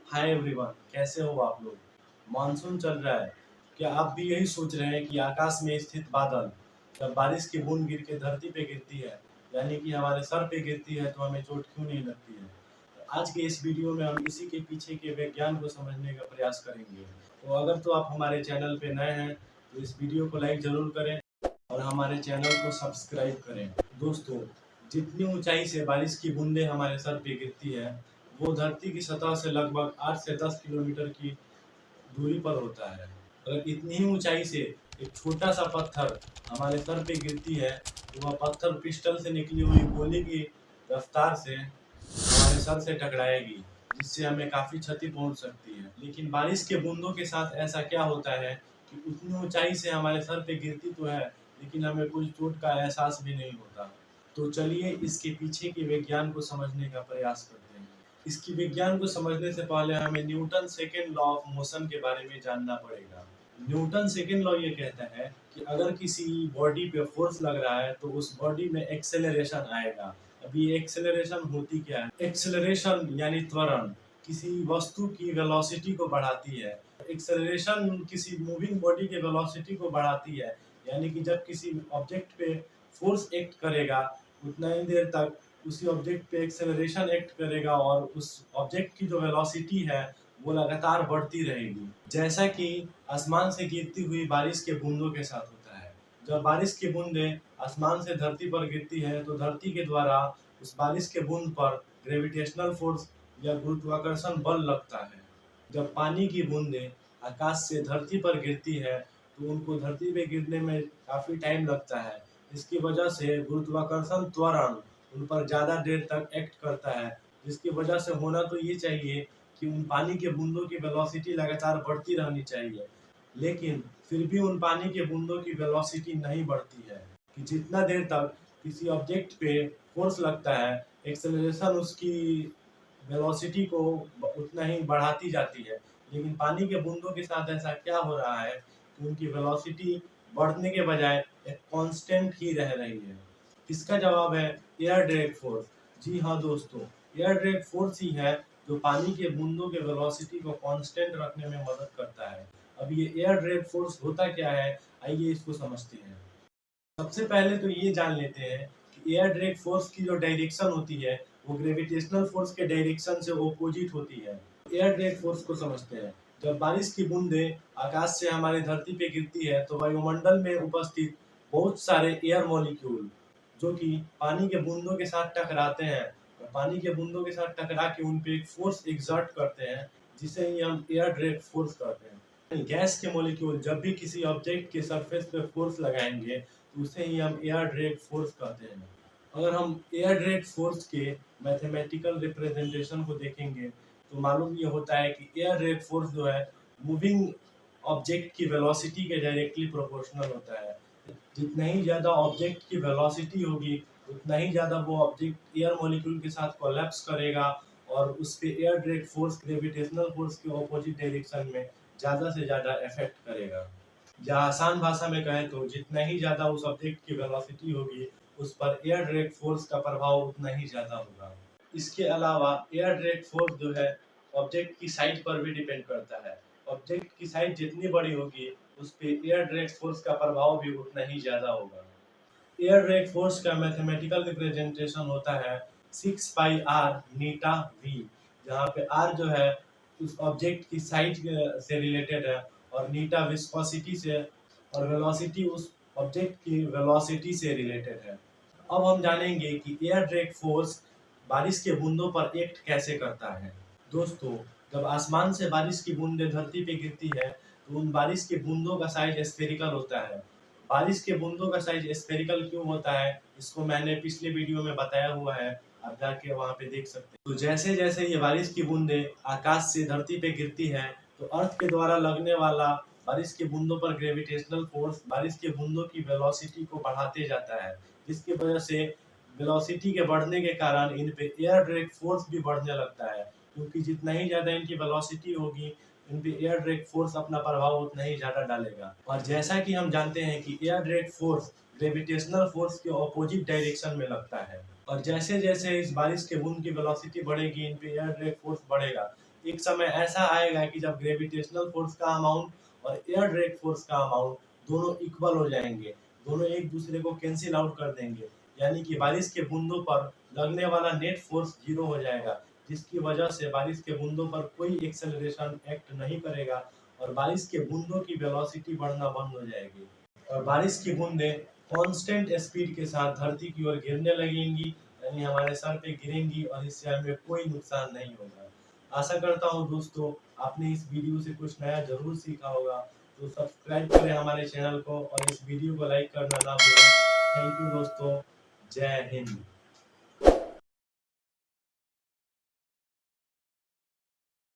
Hi everyone, कैसे हो आप लोग। मानसून चल रहा है। क्या आप भी यही सोच रहे हैं कि आकाश में स्थित बादल जब बारिश की बूंद गिर के धरती पे गिरती है, यानी कि हमारे सर पे गिरती है, तो हमें चोट क्यों नहीं लगती है। आज के इस वीडियो में हम इसी के पीछे के विज्ञान को समझने का प्रयास करेंगे। तो अगर तो आप हमारे चैनल पे नए हैं तो इस वीडियो को लाइक जरूर करें और हमारे चैनल को सब्सक्राइब करें। दोस्तों, जितनी ऊंचाई से बारिश की बूंदें हमारे सर पे गिरती है, वो धरती की सतह से लगभग 8 से 10 किलोमीटर की दूरी पर होता है। अगर इतनी ही ऊंचाई से एक छोटा सा पत्थर हमारे सर पे गिरती है, तो वह पत्थर पिस्टल से निकली हुई गोली की रफ्तार से हमारे सर से टकराएगी, जिससे हमें काफ़ी क्षति पहुंच सकती है। लेकिन बारिश के बूंदों के साथ ऐसा क्या होता है कि उतनी ऊंचाई से हमारे सर पे गिरती तो है, लेकिन हमें कोई चोट का एहसास भी नहीं होता। तो चलिए इसके पीछे के विज्ञान को समझने का प्रयास करते हैं। इसकी विज्ञान को समझने से पहले हमें Newton second law of motion के बारे में जानना पड़ेगा। न्यूटन सेकेंड लॉ ये कहता है कि अगर किसी बॉडी पे फोर्स लग रहा है तो उस बॉडी में एक्सेलरेशन आएगा। अभी एक्सेलरेशन होती क्या है? एक्सेलरेशन यानी त्वरण किसी वस्तु की वेलोसिटी को बढ़ाती है। एक्सेलरेशन किसी मूविंग बॉडी के वेलोसिटी को बढ़ाती है, यानी कि जब किसी ऑब्जेक्ट पे फोर्स एक्ट करेगा, उतना ही देर तक उसी ऑब्जेक्ट पे एक्सेलरेशन एक्ट करेगा और उस ऑब्जेक्ट की जो वेलोसिटी है वो लगातार बढ़ती रहेगी। जैसा कि आसमान से गिरती हुई बारिश के बूंदों के साथ होता है। जब बारिश की बूंदें आसमान से धरती पर गिरती है तो धरती के द्वारा उस बारिश के बूंद पर ग्रेविटेशनल फोर्स या गुरुत्वाकर्षण बल लगता है। जब पानी की बूंदें आकाश से धरती पर गिरती है तो उनको धरती पे गिरने में काफ़ी टाइम लगता है। इसकी वजह से गुरुत्वाकर्षण त्वरण उन पर ज़्यादा देर तक एक्ट करता है, जिसकी वजह से होना तो ये चाहिए कि उन पानी के बूंदों की वेलोसिटी लगातार बढ़ती रहनी चाहिए, लेकिन फिर भी उन पानी के बूंदों की वेलोसिटी नहीं बढ़ती है। कि जितना देर तक किसी ऑब्जेक्ट पे फोर्स लगता है, एक्सेलरेशन उसकी वेलोसिटी को उतना ही बढ़ाती जाती है। लेकिन पानी के बूंदों के साथ ऐसा क्या हो रहा है कि उनकी वेलोसिटी बढ़ने के बजाय एक कांस्टेंट ही रह रही है। इसका जवाब है एयर ड्रैग फोर्स। जी हाँ दोस्तों, एयर ड्रैग फोर्स ही है जो पानी के बूंदों के वेलोसिटी को कांस्टेंट रखने में मदद करता है। अब ये एयर ड्रैग फोर्स होता क्या है, आइए इसको समझते हैं। सबसे पहले तो ये जान लेते हैं कि एयर ड्रैग फोर्स की जो डायरेक्शन होती है वो ग्रेविटेशनल फोर्स के डायरेक्शन से ऑपोजिट होती है। एयर ड्रैग फोर्स को समझते हैं। जब बारिश की बूंदें आकाश से हमारी धरती पे गिरती है तो वायुमंडल में उपस्थित बहुत सारे एयर मॉलिक्यूल जो कि पानी के बूंदों के साथ टकराते हैं और पानी के बूंदों के साथ टकरा के उन पे एक फोर्स एग्जर्ट करते हैं, जिसे ही हम एयर ड्रैग फोर्स कहते हैं। गैस के मॉलिक्यूल जब भी किसी ऑब्जेक्ट के सरफेस पे फोर्स लगाएंगे तो उसे ही हम एयर ड्रैग फोर्स कहते हैं। अगर हम एयर ड्रैग फोर्स के मैथमेटिकल रिप्रेजेंटेशन को देखेंगे तो मालूम ये होता है कि एयर ड्रैग फोर्स जो है मूविंग ऑब्जेक्ट की वेलोसिटी के डायरेक्टली प्रोपोर्शनल होता है। जितना ही ज़्यादा ऑब्जेक्ट की वेलोसिटी होगी उतना ही ज़्यादा वो ऑब्जेक्ट एयर मॉलिक्यूल के साथ कोलैप्स करेगा और उस पे air drag force gravitational force के ऑपोजिट डायरेक्शन में ज़्यादा से ज़्यादा इफेक्ट करेगा। या आसान भाषा में कहें तो जितना ही ज़्यादा उस ऑब्जेक्ट की वेलोसिटी होगी उस पर एयर ड्रैग फोर्स का प्रभाव उतना ही ज़्यादा होगा। इसके अलावा एयर ड्रैग फोर्स जो है ऑब्जेक्ट की साइज पर भी डिपेंड करता है। ऑब्जेक्ट की साइज जितनी बड़ी होगी उस पे एयर ड्रैग फोर्स का प्रभाव भी उतना ही ज़्यादा होगा। एयर ड्रैग फोर्स का मैथमेटिकल रिप्रेजेंटेशन होता है 6 पाई आर नीटा वी, जहाँ पे आर जो है उस ऑब्जेक्ट की साइज से रिलेटेड है और नीटा विस्कोसिटी से और वेलोसिटी उस ऑब्जेक्ट की वेलोसिटी से रिलेटेड है। अब हम जानेंगे कि एयर ड्रैग फोर्स बारिश के बूंदों पर एक्ट कैसे करता है। दोस्तों, जब आसमान से बारिश की बूंदें धरती पे गिरती है तो उन बारिश के बूंदों का साइज स्फेरिकल होता है। बारिश के बूंदों का साइज स्फेरिकल क्यों होता है इसको मैंने पिछले वीडियो में बताया हुआ है, आप जाके वहाँ पे देख सकते हैं। तो जैसे जैसे ये बारिश की बूंदें आकाश से धरती पे गिरती हैं तो अर्थ के द्वारा लगने वाला बारिश की बूंदों पर ग्रेविटेशनल फोर्स बारिश की बूंदों की वेलोसिटी को बढ़ाते जाता है, जिसकी वजह से वेलोसिटी के बढ़ने के कारण इन पे एयर ड्रैग फोर्स भी बढ़ने लगता है, क्योंकि जितना ही ज़्यादा इनकी वेलोसिटी होगी इन पे एयर ड्रैग फोर्स अपना प्रभाव उतना ही ज़्यादा डालेगा। और जैसा कि हम जानते हैं कि air drag force gravitational force के ऑपोजिट डायरेक्शन में लगता है और जैसे जैसे इस बारिश के बूंद की वेलोसिटी बढ़ेगी इन पे एयर ड्रैग फोर्स बढ़ेगा, एक समय ऐसा आएगा कि जब ग्रेविटेशनल फोर्स का अमाउंट और एयर ड्रैग फोर्स का अमाउंट दोनों इक्वल हो जाएंगे, दोनों एक दूसरे को कैंसिल आउट कर देंगे, यानी कि बारिश के बूंदों पर लगने वाला नेट फोर्स 0 हो जाएगा, जिसकी वजह से बारिश के बूंदों पर कोई एक्सेलरेशन एक्ट नहीं करेगा और बारिश के बूंदों की वेलोसिटी बढ़ना बंद हो जाएगी और बारिश की बूंदें कांस्टेंट स्पीड के साथ धरती की ओर गिरने लगेंगी, यानी हमारे सर पे गिरेंगी और इससे हमें कोई नुकसान नहीं होगा। आशा करता हूँ दोस्तों आपने इस वीडियो से कुछ नया जरूर सीखा होगा। तो सब्सक्राइब करें हमारे चैनल को और इस वीडियो को लाइक करना ना भूलें। थैंक यू दोस्तों, जय हिंद।